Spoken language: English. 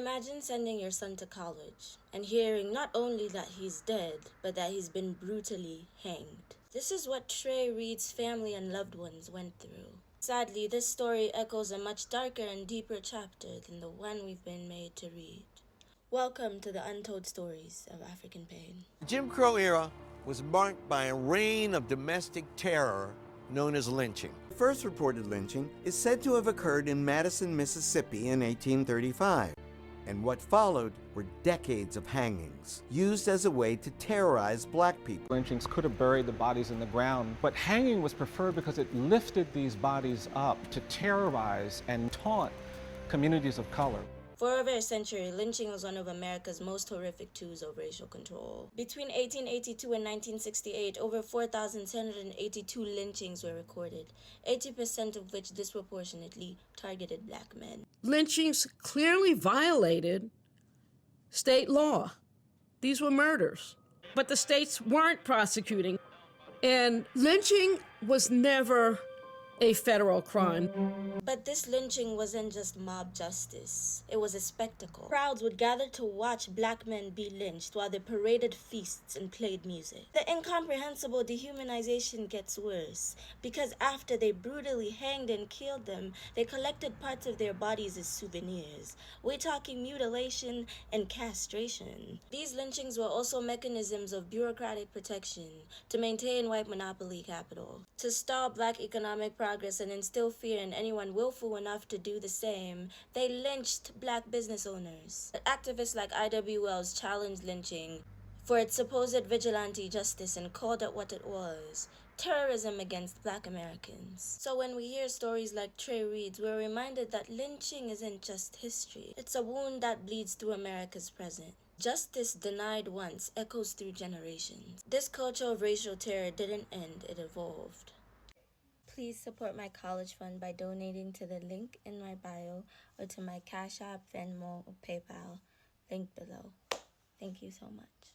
Imagine sending your son to college and hearing not only that he's dead, but that he's been brutally hanged. This is what Trey Reed's family and loved ones went through. Sadly, this story echoes a much darker and deeper chapter than the one we've been made to read. Welcome to the untold stories of African pain. The Jim Crow era was marked by a reign of domestic terror known as lynching. The first reported lynching is said to have occurred in Madison, Mississippi in 1835. And what followed were decades of hangings, used as a way to terrorize black people. Lynchings could have buried the bodies in the ground, but hanging was preferred because it lifted these bodies up to terrorize and taunt communities of color. For over a century, lynching was one of America's most horrific tools of racial control. Between 1882 and 1968, over 4,782 lynchings were recorded, 80% of which disproportionately targeted black men. Lynchings clearly violated state law. These were murders, but the states weren't prosecuting. And lynching was never a federal crime. But this lynching wasn't just mob justice. It was a spectacle. Crowds would gather to watch black men be lynched while they paraded feasts and played music. The incomprehensible dehumanization gets worse, because after they brutally hanged and killed them, they collected parts of their bodies as souvenirs. We're talking mutilation and castration. These lynchings were also mechanisms of bureaucratic protection to maintain white monopoly capital, to stall black economic progress and instill fear in anyone willful enough to do the same. They lynched black business owners. Activists like I.W. Wells challenged lynching for its supposed vigilante justice and called it what it was: terrorism against black Americans. So when we hear stories like Trey Reed's, we're reminded that lynching isn't just history. It's a wound that bleeds through America's present. Justice denied once echoes through generations. This culture of racial terror didn't end, it evolved. Please support my college fund by donating to the link in my bio or to my Cash App, Venmo, or PayPal, link below. Thank you so much.